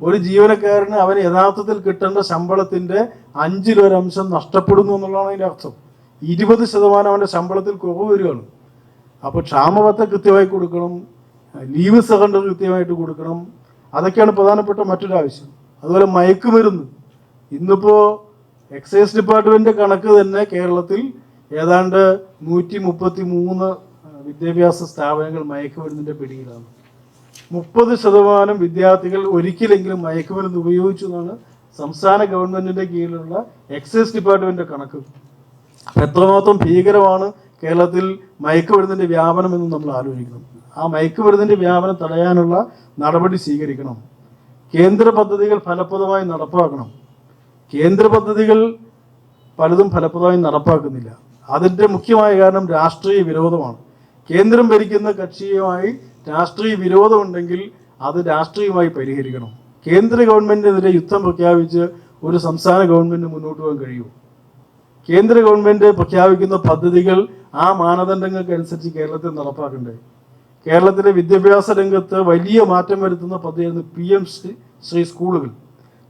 Speaker 2: ഒരു ജീവനക്കാരന് അവന് യഥാർത്ഥത്തിൽ കിട്ടേണ്ട ശമ്പളത്തിൻ്റെ 1/5 നഷ്ടപ്പെടുന്നു എന്നുള്ളതാണ് അതിൻ്റെ അർത്ഥം. 20% അവൻ്റെ ശമ്പളത്തിൽ കുറവ് വരികയാണ്. അപ്പോൾ ക്ഷാമബത്ത കൃത്യമായി കൊടുക്കണം, ലീവ് സറണ്ടർ കൃത്യമായിട്ട് കൊടുക്കണം. അതൊക്കെയാണ് പ്രധാനപ്പെട്ട മറ്റൊരു ആവശ്യം. അതുപോലെ മയക്കുമരുന്ന്. ഇന്നിപ്പോൾ എക്സൈസ് ഡിപ്പാർട്ട്മെൻറ്റ് കണക്ക് തന്നെ കേരളത്തിൽ ഏതാണ്ട് 133 വിദ്യാഭ്യാസ സ്ഥാപനങ്ങൾ മയക്കുമരുന്നിൻ്റെ പിടിയിലാണ്. 30% വിദ്യാർത്ഥികൾ ഒരിക്കലെങ്കിലും മയക്കുമരുന്ന് ഉപയോഗിച്ചു എന്നാണ് സംസ്ഥാന ഗവൺമെൻറ്റിൻ്റെ കീഴിലുള്ള എക്സൈസ് ഡിപ്പാർട്ട്മെൻറ്റ് കണക്ക്. എത്രമാത്രം ഭീകരമാണ് കേരളത്തിൽ മയക്കുമരുന്നിൻ്റെ വ്യാപനം എന്ന് നമ്മൾ ആലോചിക്കണം. ആ മയക്കുമരുന്നിൻ്റെ വ്യാപനം തടയാനുള്ള നടപടി സ്വീകരിക്കണം. കേന്ദ്ര പദ്ധതികൾ ഫലപ്രദമായി നടപ്പാക്കണം. കേന്ദ്ര പദ്ധതികൾ പലതും ഫലപ്രദമായി നടപ്പാക്കുന്നില്ല. അതിൻ്റെ മുഖ്യമായ കാരണം രാഷ്ട്രീയ വിരോധമാണ്. കേന്ദ്രം ഭരിക്കുന്ന കക്ഷിയുമായി രാഷ്ട്രീയ വിരോധമുണ്ടെങ്കിൽ അത് രാഷ്ട്രീയമായി പരിഹരിക്കണം. കേന്ദ്ര ഗവൺമെൻറ്റിനെതിരെ യുദ്ധം പ്രഖ്യാപിച്ച് ഒരു സംസ്ഥാന ഗവൺമെൻറ് മുന്നോട്ട് പോകാൻ കഴിയൂ. കേന്ദ്ര ഗവൺമെൻറ് പ്രഖ്യാപിക്കുന്ന പദ്ധതികൾ ആ മാനദണ്ഡങ്ങൾക്കനുസരിച്ച് കേരളത്തിൽ നടപ്പാക്കണ്ടേ? കേരളത്തിലെ വിദ്യാഭ്യാസ രംഗത്ത് വലിയ മാറ്റം വരുത്തുന്ന പദ്ധതിയാണ് PM ശ്രീ സ്കൂളുകൾ.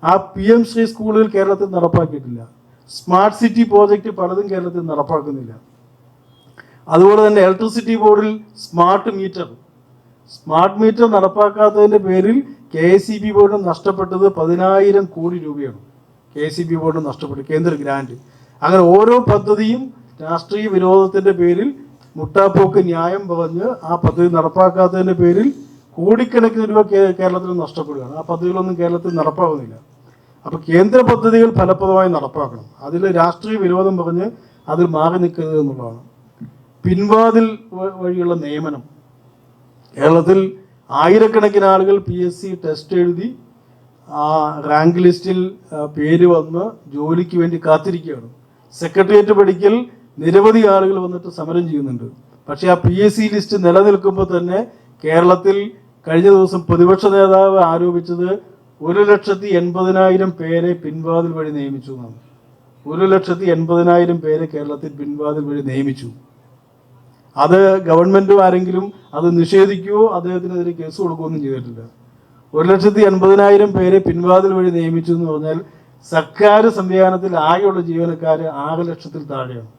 Speaker 2: ആ PM ശ്രീ സ്കൂളുകൾ കേരളത്തിൽ നടപ്പാക്കിയിട്ടില്ല. സ്മാർട്ട് സിറ്റി പ്രോജക്റ്റ് പലതും കേരളത്തിൽ നടപ്പാക്കുന്നില്ല. അതുപോലെ തന്നെ ഇലക്ട്രിസിറ്റി ബോർഡിൽ സ്മാർട്ട് മീറ്റർ നടപ്പാക്കാത്തതിൻ്റെ പേരിൽ KSEB ബോർഡ് നഷ്ടപ്പെട്ടത് 10,000 കോടി രൂപയാണ്. KSEB ബോർഡ് നഷ്ടപ്പെട്ടു കേന്ദ്ര ഗ്രാൻഡ്. അങ്ങനെ ഓരോ പദ്ധതിയും രാഷ്ട്രീയ വിരോധത്തിൻ്റെ പേരിൽ മുട്ടാപ്പോക്ക് ന്യായം പറഞ്ഞ് ആ പദ്ധതി നടപ്പാക്കാത്തതിൻ്റെ പേരിൽ കോടിക്കണക്കിന് രൂപ കേരളത്തിൽ നഷ്ടപ്പെടുകയാണ്. ആ പദ്ധതികളൊന്നും കേരളത്തിൽ നടപ്പാകുന്നില്ല. അപ്പോൾ കേന്ദ്ര പദ്ധതികൾ ഫലപ്രദമായി നടപ്പാക്കണം. അതിൽ രാഷ്ട്രീയ വിരോധം പറഞ്ഞ് അതിൽ മാറി നിൽക്കരുത് എന്നുള്ളതാണ്. പിൻവാതിൽ വഴിയുള്ള നിയമനം. കേരളത്തിൽ ആയിരക്കണക്കിന് ആളുകൾ PSC ടെസ്റ്റ് എഴുതി ആ റാങ്ക് ലിസ്റ്റിൽ പേര് വന്ന് ജോലിക്ക് വേണ്ടി കാത്തിരിക്കുകയാണ്. സെക്രട്ടേറിയറ്റ് പഠിക്കൽ നിരവധി ആളുകൾ വന്നിട്ട് സമരം ചെയ്യുന്നുണ്ട്. പക്ഷേ ആ PSC ലിസ്റ്റ് നിലനിൽക്കുമ്പോൾ തന്നെ കേരളത്തിൽ കഴിഞ്ഞ ദിവസം പ്രതിപക്ഷ നേതാവ് ആരോപിച്ചത് 1,80,000 പേരെ പിൻവാതിൽ വഴി നിയമിച്ചു എന്നാണ്. 1,80,000 പേരെ കേരളത്തിൽ പിൻവാതിൽ വഴി നിയമിച്ചു. അത് ഗവൺമെന്റും ആരെങ്കിലും അത് നിഷേധിക്കുകയോ അദ്ദേഹത്തിനെതിരെ കേസ് കൊടുക്കുകയൊന്നും ചെയ്തിട്ടില്ല. 1,80,000 പേരെ പിൻവാതിൽ വഴി നിയമിച്ചു എന്ന് പറഞ്ഞാൽ സർക്കാർ സംവിധാനത്തിൽ ആകെയുള്ള ജീവനക്കാർ 6 ലക്ഷത്തിൽ താഴെയാണ്.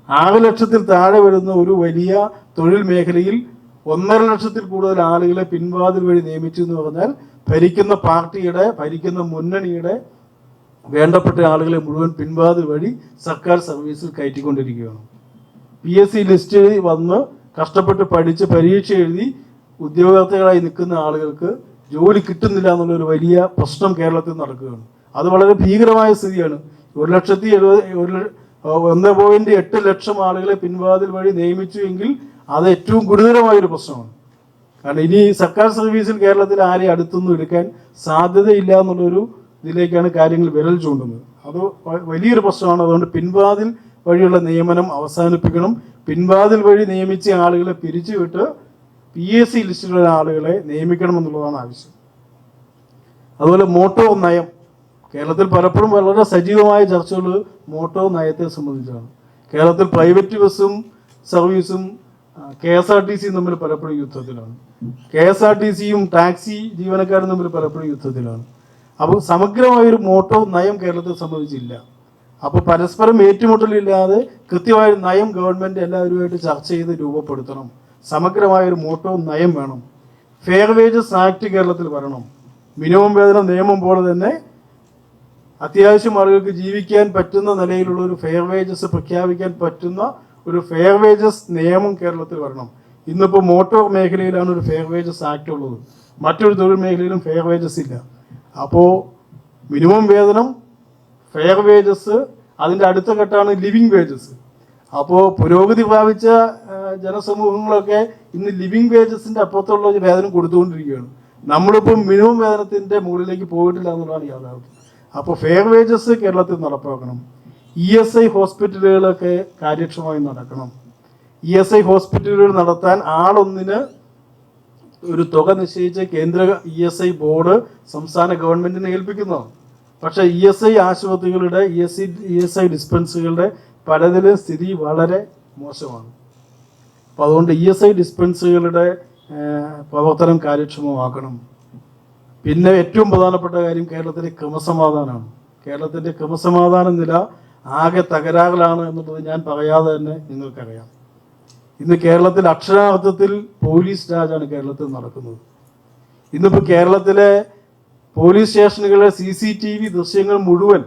Speaker 2: 6 ലക്ഷത്തിൽ താഴെ വരുന്ന ഒരു വലിയ തൊഴിൽ മേഖലയിൽ 1.5 ലക്ഷത്തിൽ കൂടുതൽ ആളുകളെ പിൻവാതിൽ വഴി നിയമിച്ചു എന്ന് പറഞ്ഞാൽ ഭരിക്കുന്ന പാർട്ടിയുടെ, ഭരിക്കുന്ന മുന്നണിയുടെ വേണ്ടപ്പെട്ട ആളുകളെ മുഴുവൻ പിൻവാതിൽ വഴി സർക്കാർ സർവീസിൽ കയറ്റിക്കൊണ്ടിരിക്കുകയാണ്. PSC ലിസ്റ്റ് വന്ന് കഷ്ടപ്പെട്ട് പഠിച്ച് പരീക്ഷ എഴുതി ഉദ്യോഗാർത്ഥികളായി നിൽക്കുന്ന ആളുകൾക്ക് ജോലി കിട്ടുന്നില്ല എന്നുള്ളൊരു വലിയ പ്രശ്നം കേരളത്തിൽ നടക്കുകയാണ്. അത് വളരെ ഭീകരമായ സ്ഥിതിയാണ്. 1.8 ലക്ഷം ആളുകളെ പിൻവാതിൽ വഴി നിയമിച്ചു എങ്കിൽ അത് ഏറ്റവും ഗുരുതരമായൊരു പ്രശ്നമാണ്. കാരണം ഇനി സർക്കാർ സർവീസിൽ കേരളത്തിൽ ആരെയും അടുത്തൊന്നും എടുക്കാൻ സാധ്യതയില്ല എന്നുള്ളൊരു ഇതിലേക്കാണ് കാര്യങ്ങൾ വിരൽ ചൂണ്ടുന്നത്. അത് വലിയൊരു പ്രശ്നമാണ്. അതുകൊണ്ട് പിൻവാതിൽ വഴിയുള്ള നിയമനം അവസാനിപ്പിക്കണം. പിൻവാതിൽ വഴി നിയമിച്ച ആളുകളെ പിരിച്ചുവിട്ട് PSC ലിസ്റ്റിലുള്ള ആളുകളെ നിയമിക്കണം എന്നുള്ളതാണ് ആവശ്യം. അതുപോലെ മോട്ടോർ നയം. കേരളത്തിൽ പലപ്പോഴും വളരെ സജീവമായ ചർച്ചകൾ മോട്ടോർ നയത്തെ സംബന്ധിച്ചാണ്. കേരളത്തിൽ പ്രൈവറ്റ് ബസ്സും സർവീസും KSRTC തമ്മിൽ പലപ്പോഴും യുദ്ധത്തിലാണ്. KSRTCയും ടാക്സി ജീവനക്കാരും തമ്മിൽ പലപ്പോഴും യുദ്ധത്തിലാണ്. അപ്പോൾ സമഗ്രമായൊരു മോട്ടോർ നയം കേരളത്തെ സംബന്ധിച്ചില്ല. അപ്പോൾ പരസ്പരം ഏറ്റുമുട്ടലില്ലാതെ കൃത്യമായ നയം ഗവൺമെൻറ് എല്ലാവരുമായിട്ട് ചർച്ച ചെയ്ത് രൂപപ്പെടുത്തണം. സമഗ്രമായൊരു മോട്ടോർ നയം വേണം. ഫെയർ വേജസ് ആക്ട് കേരളത്തിൽ വരണം. മിനിമം വേതന നിയമം പോലെ തന്നെ അത്യാവശ്യം ആളുകൾക്ക് ജീവിക്കാൻ പറ്റുന്ന നിലയിലുള്ള ഒരു ഫെയർ വേജസ് പ്രഖ്യാപിക്കാൻ പറ്റുന്ന ഒരു ഫെയർ വേജസ് നിയമം കേരളത്തിൽ വരണം. ഇന്നിപ്പോൾ മോട്ടോർ മേഖലയിലാണ് ഒരു ഫെയർ വേജസ് ആക്ട് ഉള്ളത്. മറ്റൊരു തൊഴിൽ മേഖലയിലും ഫെയർ വേജസ് ഇല്ല. അപ്പോൾ മിനിമം വേതനം, ഫെയർ വേജസ്, അതിൻ്റെ അടുത്ത ഘട്ടമാണ് ലിവിങ് വേജസ്. അപ്പോൾ പുരോഗതി പ്രാപിച്ച ജനസമൂഹങ്ങളൊക്കെ ഇന്ന് ലിവിങ് വേജസിൻ്റെ അപ്പുറത്തുള്ള വേതനം കൊടുത്തുകൊണ്ടിരിക്കുകയാണ്. നമ്മളിപ്പോൾ മിനിമം വേതനത്തിൻ്റെ മുകളിലേക്ക് പോയിട്ടില്ല എന്നുള്ളതാണ് യാഥാർത്ഥ്യം. അപ്പോൾ ഫെയർ വേജസ് കേരളത്തിൽ നടപ്പാക്കണം. ESI ഹോസ്പിറ്റലുകളൊക്കെ കാര്യക്ഷമമായി നടക്കണം. ESI ഹോസ്പിറ്റലുകൾ നടത്താൻ ആളൊന്നിന് ഒരു തുക നിശ്ചയിച്ച് കേന്ദ്ര ESI ബോർഡ് സംസ്ഥാന ഗവൺമെന്റിനെ ഏൽപ്പിക്കുന്നതാണ്. പക്ഷേ ESI ആശുപത്രികളുടെ ESI ഡിസ്പെൻസറികളുടെ പലതിലും സ്ഥിതി വളരെ മോശമാണ്. അപ്പോൾ അതുകൊണ്ട് ESI ഡിസ്പെൻസറികളുടെ പ്രവർത്തനം കാര്യക്ഷമമാക്കണം. പിന്നെ ഏറ്റവും പ്രധാനപ്പെട്ട കാര്യം കേരളത്തിലെ ക്രമസമാധാനമാണ്. കേരളത്തിൻ്റെ ക്രമസമാധാന നില ആകെ തകരാറിലാണ് എന്നുള്ളത് ഞാൻ പറയാതെ തന്നെ നിങ്ങൾക്കറിയാം. ഇന്ന് കേരളത്തിൽ അക്ഷരാർത്ഥത്തിൽ പോലീസ് രാജാണ് കേരളത്തിൽ നടക്കുന്നത്. ഇന്നിപ്പോൾ കേരളത്തിലെ പോലീസ് സ്റ്റേഷനുകളിലെ CCTV ദൃശ്യങ്ങൾ മുഴുവൻ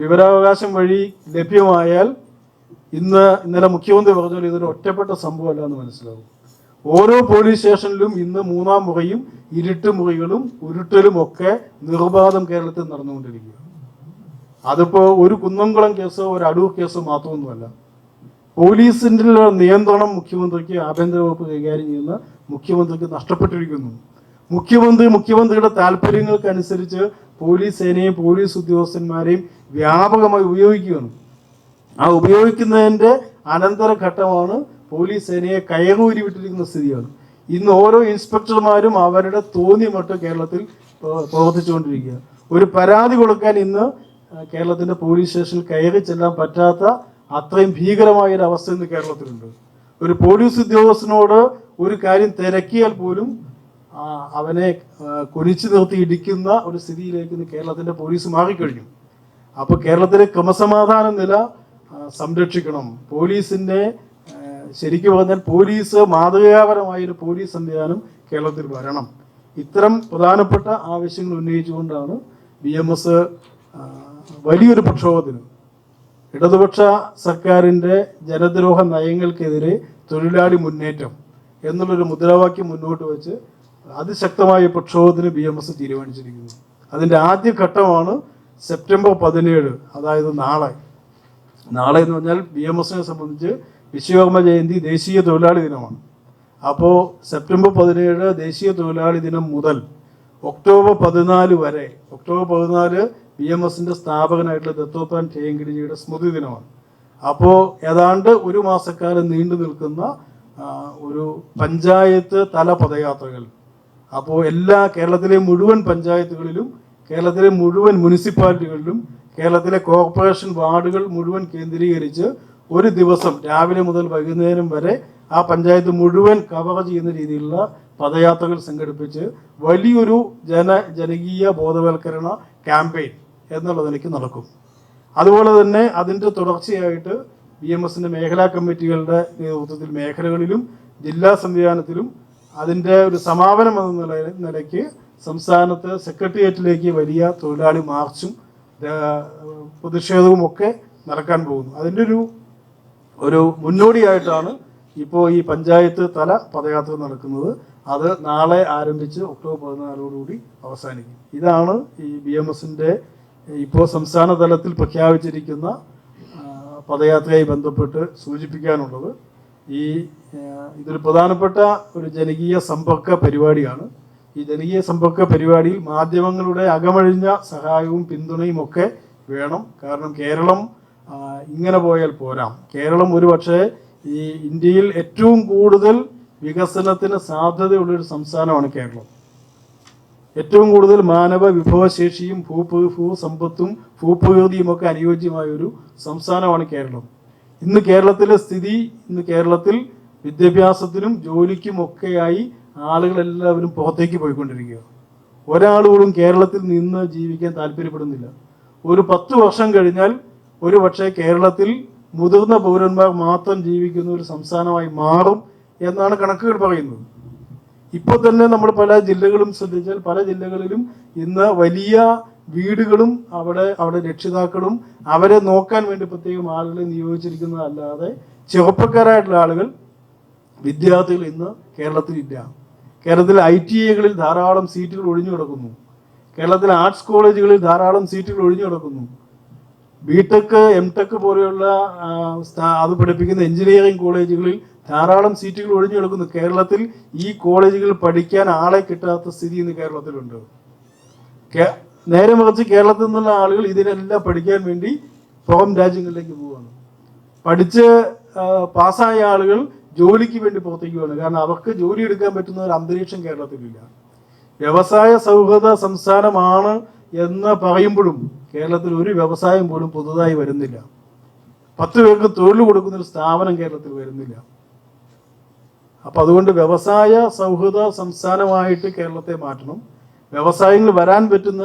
Speaker 2: വിവരാവകാശം വഴി ലഭ്യമായാൽ ഇന്നലെ മുഖ്യമന്ത്രി പറഞ്ഞാൽ ഇതൊരു ഒറ്റപ്പെട്ട സംഭവമല്ല എന്ന് മനസ്സിലാവും. ഓരോ പോലീസ് സ്റ്റേഷനിലും ഇന്ന് 3-ാം മുറിയും ഇരുട്ടുമുറികളും ഉരുട്ടലും ഒക്കെ നിർബാധം കേരളത്തിൽ നടന്നുകൊണ്ടിരിക്കുക. അതിപ്പോൾ ഒരു കുന്നംകുളം കേസോ ഒരു അടൂർ കേസോ മാത്രമൊന്നുമല്ല. പോലീസിൻ്റെ നിയന്ത്രണം മുഖ്യമന്ത്രിക്ക്, ആഭ്യന്തര വകുപ്പ് കൈകാര്യം ചെയ്യുന്ന മുഖ്യമന്ത്രിക്ക് നഷ്ടപ്പെട്ടിരിക്കുന്നു. മുഖ്യമന്ത്രിയുടെ താല്പര്യങ്ങൾക്കനുസരിച്ച് പോലീസ് സേനയും പോലീസ് ഉദ്യോഗസ്ഥന്മാരെയും വ്യാപകമായി ഉപയോഗിക്കുകയാണ്. ആ ഉപയോഗിക്കുന്നതിൻ്റെ അനന്തരഘട്ടമാണ് പോലീസ് സേനയെ കയറൂരി വിട്ടിരിക്കുന്ന സ്ഥിതിയാണ്. ഇന്ന് ഓരോ ഇൻസ്പെക്ടർമാരും അവരുടെ തോന്നിയ മട്ട് കേരളത്തിൽ പ്രവർത്തിച്ചുകൊണ്ടിരിക്കുക. ഒരു പരാതി കൊടുക്കാൻ ഇന്ന് കേരളത്തിൻ്റെ പോലീസ് സ്റ്റേഷനിൽ കയറി ചെല്ലാൻ പറ്റാത്ത അത്രയും ഭീകരമായൊരു അവസ്ഥ ഇന്ന് കേരളത്തിലുണ്ട്. ഒരു പോലീസ് ഉദ്യോഗസ്ഥനോട് ഒരു കാര്യം തിരക്കിയാൽ പോലും അവനെ കുനിച്ചു നിർത്തി ഇടിക്കുന്ന ഒരു സ്ഥിതിയിലേക്ക് ഇന്ന് കേരളത്തിൻ്റെ പോലീസ് മാറിക്കഴിഞ്ഞു. അപ്പോൾ കേരളത്തിലെ ക്രമസമാധാന നില സംരക്ഷിക്കണം. പോലീസിൻ്റെ ശരിക്കും പറഞ്ഞാൽ പോലീസ് മാതൃകാപരമായൊരു പോലീസ് സംവിധാനം കേരളത്തിൽ വരണം. ഇത്തരം പ്രധാനപ്പെട്ട ആവശ്യങ്ങൾ ഉന്നയിച്ചുകൊണ്ടാണ് BMS വലിയൊരു പ്രക്ഷോഭത്തിന്, ഇടതുപക്ഷ സർക്കാരിൻ്റെ ജനദ്രോഹ നയങ്ങൾക്കെതിരെ തൊഴിലാളി മുന്നേറ്റം എന്നുള്ളൊരു മുദ്രാവാക്യം മുന്നോട്ട് വെച്ച് അതിശക്തമായ പ്രക്ഷോഭത്തിന് BMS തീരുമാനിച്ചിരിക്കുന്നു. അതിൻ്റെ ആദ്യ ഘട്ടമാണ് സെപ്റ്റംബർ 17, അതായത് നാളെ എന്ന് പറഞ്ഞാൽ BMSനെ സംബന്ധിച്ച് വിശ്വകർമ്മ ജയന്തി ദേശീയ തൊഴിലാളി ദിനമാണ്. അപ്പോൾ സെപ്റ്റംബർ 17 ദേശീയ തൊഴിലാളി ദിനം മുതൽ ഒക്ടോബർ 14 വരെ, ഒക്ടോബർ 14 BMSന്റെ സ്ഥാപകനായിട്ടുള്ള ദത്തോപ്പാൻ ഠേയങ്കിരിജിയുടെ സ്മൃതി ദിനമാണ്. അപ്പോൾ ഏതാണ്ട് ഒരു മാസക്കാലം നീണ്ടു നിൽക്കുന്ന ഒരു പഞ്ചായത്ത് തല പദയാത്രകൾ. അപ്പോൾ കേരളത്തിലെ മുഴുവൻ പഞ്ചായത്തുകളിലും, കേരളത്തിലെ മുഴുവൻ മുനിസിപ്പാലിറ്റികളിലും, കേരളത്തിലെ കോർപ്പറേഷൻ വാർഡുകൾ മുഴുവൻ കേന്ദ്രീകരിച്ച് ഒരു ദിവസം രാവിലെ മുതൽ വൈകുന്നേരം വരെ ആ പഞ്ചായത്ത് മുഴുവൻ കവർ ചെയ്യുന്ന രീതിയിലുള്ള പദയാത്രകൾ സംഘടിപ്പിച്ച് വലിയൊരു ജനകീയ ബോധവൽക്കരണ ക്യാമ്പയിൻ എന്നുള്ള നിലയ്ക്ക് നടക്കും. അതുപോലെ തന്നെ അതിൻ്റെ തുടർച്ചയായിട്ട് BMSന്റെ മേഖലാ കമ്മിറ്റികളുടെ നേതൃത്വത്തിൽ മേഖലകളിലും ജില്ലാ സംവിധാനത്തിലും അതിൻ്റെ ഒരു സമാപനം എന്ന നിലയ്ക്ക് സംസ്ഥാനത്ത് സെക്രട്ടേറിയറ്റിലേക്ക് വലിയ തൊഴിലാളി മാർച്ചും പ്രതിഷേധവും ഒക്കെ നടക്കാൻ പോകുന്നു. അതിൻ്റെ ഒരു മുന്നോടിയായിട്ടാണ് ഇപ്പോൾ ഈ പഞ്ചായത്ത് തല പദയാത്ര നടക്കുന്നത്. അത് നാളെ ആരംഭിച്ച് ഒക്ടോബർ 14 അവസാനിക്കും. ഇതാണ് ഈ BMSന്റെ ഇപ്പോൾ സംസ്ഥാന തലത്തിൽ പ്രഖ്യാപിച്ചിരിക്കുന്ന പദയാത്രയായി ബന്ധപ്പെട്ട് സൂചിപ്പിക്കാനുള്ളത്. ഇതൊരു പ്രധാനപ്പെട്ട ഒരു ജനകീയ സമ്പർക്ക പരിപാടിയാണ്. ഈ ജനകീയ സമ്പർക്ക പരിപാടിയിൽ മാധ്യമങ്ങളുടെ അകമഴിഞ്ഞ സഹായവും പിന്തുണയും ഒക്കെ വേണം. കാരണം കേരളം ഇങ്ങനെ പോയാൽ പോരാ. കേരളം ഒരുപക്ഷെ ഈ ഇന്ത്യയിൽ ഏറ്റവും കൂടുതൽ വികസനത്തിന് സാധ്യതയുള്ളൊരു സംസ്ഥാനമാണ് കേരളം. ഏറ്റവും കൂടുതൽ മാനവ വിഭവശേഷിയും ഭൂസമ്പത്തും ഭൂപ്രകൃതിയും ഒക്കെ അനുയോജ്യമായ ഒരു സംസ്ഥാനമാണ് കേരളം. ഇന്ന് കേരളത്തിലെ സ്ഥിതി, ഇന്ന് കേരളത്തിൽ വിദ്യാഭ്യാസത്തിനും ജോലിക്കും ഒക്കെയായി ആളുകളെല്ലാവരും പുറത്തേക്ക് പോയിക്കൊണ്ടിരിക്കുക. ഒരാളുകളും കേരളത്തിൽ നിന്ന് ജീവിക്കാൻ താല്പര്യപ്പെടുന്നില്ല. ഒരു 10 വർഷം കഴിഞ്ഞാൽ ഒരു പക്ഷേ കേരളത്തിൽ മുതിർന്ന പൗരന്മാർ മാത്രം ജീവിക്കുന്ന ഒരു സംസ്ഥാനമായി മാറും എന്നാണ് കണക്കുകൾ പറയുന്നത്. ഇപ്പോൾ തന്നെ നമ്മൾ പല ജില്ലകളും ശ്രദ്ധിച്ചാൽ പല ജില്ലകളിലും ഇന്ന് വലിയ വീടുകളും അവിടെ രക്ഷിതാക്കളും അവരെ നോക്കാൻ വേണ്ടി പ്രത്യേകം ആളുകളെ നിയോഗിച്ചിരിക്കുന്നതല്ലാതെ ചെറുപ്പക്കാരായിട്ടുള്ള ആളുകൾ, വിദ്യാർത്ഥികൾ ഇന്ന് കേരളത്തിലില്ല. കേരളത്തിൽ ITIകളിൽ ധാരാളം സീറ്റുകൾ ഒഴിഞ്ഞു കിടക്കുന്നു. കേരളത്തിലെ ആർട്സ് കോളേജുകളിൽ ധാരാളം സീറ്റുകൾ ഒഴിഞ്ഞു കിടക്കുന്നു. BTech, MTech പോലെയുള്ള അത് പഠിപ്പിക്കുന്ന എഞ്ചിനീയറിംഗ് കോളേജുകളിൽ ധാരാളം സീറ്റുകൾ ഒഴിഞ്ഞു കിടക്കുന്നു. കേരളത്തിൽ ഈ കോളേജുകളിൽ പഠിക്കാൻ ആളെ കിട്ടാത്ത സ്ഥിതി ഇന്ന് കേരളത്തിലുണ്ട്. നേരെ മറിച്ച് കേരളത്തിൽ നിന്നുള്ള ആളുകൾ ഇതിനെല്ലാം പഠിക്കാൻ വേണ്ടി പുറം രാജ്യങ്ങളിലേക്ക് പോവുകയാണ്. പഠിച്ച് പാസ്സായ ആളുകൾ ജോലിക്ക് വേണ്ടി പുറത്തേക്കുവാണ്. കാരണം അവർക്ക് ജോലി എടുക്കാൻ പറ്റുന്ന ഒരു അന്തരീക്ഷം കേരളത്തിലില്ല. വ്യവസായ സൗഹൃദ സംസ്ഥാനമാണ് എന്ന് പറയുമ്പോഴും കേരളത്തിൽ ഒരു വ്യവസായം പോലും പുതുതായി വരുന്നില്ല. 10 പേർക്ക് തൊഴിൽ കൊടുക്കുന്ന ഒരു സ്ഥാപനം കേരളത്തിൽ വരുന്നില്ല. അപ്പം അതുകൊണ്ട് വ്യവസായ സൗഹൃദ സംസ്ഥാനമായിട്ട് കേരളത്തെ മാറ്റണം. വ്യവസായങ്ങൾ വരാൻ പറ്റുന്ന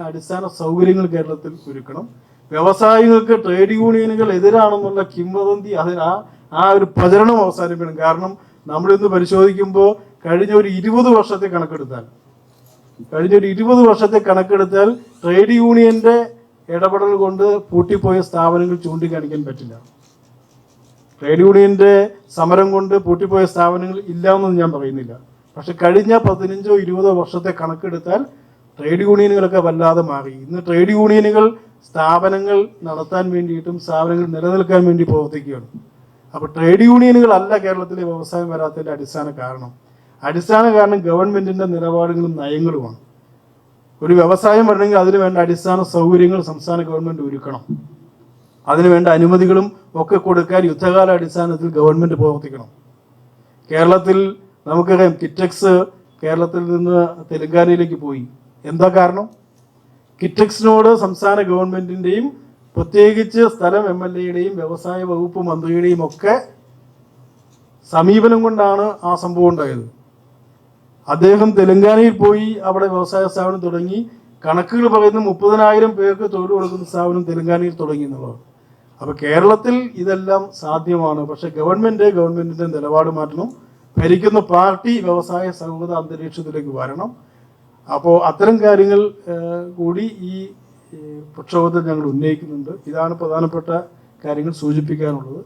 Speaker 2: അടിസ്ഥാന സൗകര്യങ്ങൾ കേരളത്തിൽ ഒരുക്കണം. വ്യവസായികൾക്ക് ട്രേഡ് യൂണിയനുകൾ എതിരാണെന്നുള്ള കിംവദന്തി ആ ഒരു പ്രചരണം അവസാനിപ്പിക്കണം. കാരണം നമ്മളിന്ന് പരിശോധിക്കുമ്പോൾ കഴിഞ്ഞ ഒരു 20 വർഷത്തെ കണക്കെടുത്താൽ ട്രേഡ് യൂണിയന്റെ ഇടപെടൽ കൊണ്ട് പൂട്ടിപ്പോയ സ്ഥാപനങ്ങൾ ചൂണ്ടിക്കാണിക്കാൻ പറ്റില്ല. ട്രേഡ് യൂണിയന്റെ സമരം കൊണ്ട് പൂട്ടിപ്പോയ സ്ഥാപനങ്ങൾ ഇല്ല എന്നൊന്നും ഞാൻ പറയുന്നില്ല. പക്ഷെ കഴിഞ്ഞ 15-20 വർഷത്തെ കണക്കെടുത്താൽ ട്രേഡ് യൂണിയനുകളൊക്കെ വല്ലാതെ മാറി. ഇന്ന് ട്രേഡ് യൂണിയനുകൾ സ്ഥാപനങ്ങൾ നടത്താൻ വേണ്ടിയിട്ടും സ്ഥാപനങ്ങൾ നിലനിൽക്കാൻ വേണ്ടി പ്രവർത്തിക്കുകയാണ്. അപ്പോൾ ട്രേഡ് യൂണിയനുകളല്ല കേരളത്തിലെ വ്യവസായം വരാത്തതിൻ്റെ അടിസ്ഥാന കാരണം ഗവൺമെന്റിന്റെ നിലപാടുകളും നയങ്ങളുമാണ്. ഒരു വ്യവസായം വരണമെങ്കിൽ അതിനു വേണ്ട അടിസ്ഥാന സൗകര്യങ്ങൾ സംസ്ഥാന ഗവൺമെന്റ് ഒരുക്കണം. അതിനുവേണ്ട അനുമതികളും ഒക്കെ കൊടുക്കാൻ യുദ്ധകാല അടിസ്ഥാനത്തിൽ ഗവൺമെന്റ് പ്രവർത്തിക്കണം. കേരളത്തിൽ നമുക്കറിയാം, കിറ്റക്സ് കേരളത്തിൽ നിന്ന് തെലങ്കാനയിലേക്ക് പോയി. എന്താ കാരണം? കിറ്റക്സിനോട് സംസ്ഥാന ഗവൺമെന്റിന്റെയും പ്രത്യേകിച്ച് സ്ഥലം MLAയുടെയും വ്യവസായ വകുപ്പ് മന്ത്രിയുടെയും ഒക്കെ സമീപനം കൊണ്ടാണ് ആ സംഭവം ഉണ്ടായത്. അദ്ദേഹം തെലങ്കാനയിൽ പോയി അവിടെ വ്യവസായ സ്ഥാപനം തുടങ്ങി. കണക്കുകൾ പറയുന്ന 30,000 പേർക്ക് തൊഴിൽ കൊടുക്കുന്ന സ്ഥാപനം തെലങ്കാനയിൽ തുടങ്ങി എന്നുള്ളത്. അപ്പോൾ കേരളത്തിൽ ഇതെല്ലാം സാധ്യമാണ്. പക്ഷെ ഗവൺമെന്റിന്റെ നിലപാട് മാറ്റണം. ഭരിക്കുന്ന പാർട്ടി വ്യവസായ സൗഹൃദ അന്തരീക്ഷത്തിലേക്ക് വരണം. അപ്പോൾ അത്തരം കാര്യങ്ങൾ കൂടി ഈ പ്രക്ഷോഭത്തിൽ ഞങ്ങൾ ഉന്നയിക്കുന്നുണ്ട്. ഇതാണ് പ്രധാനപ്പെട്ട കാര്യങ്ങൾ സൂചിപ്പിക്കാനുള്ളത്.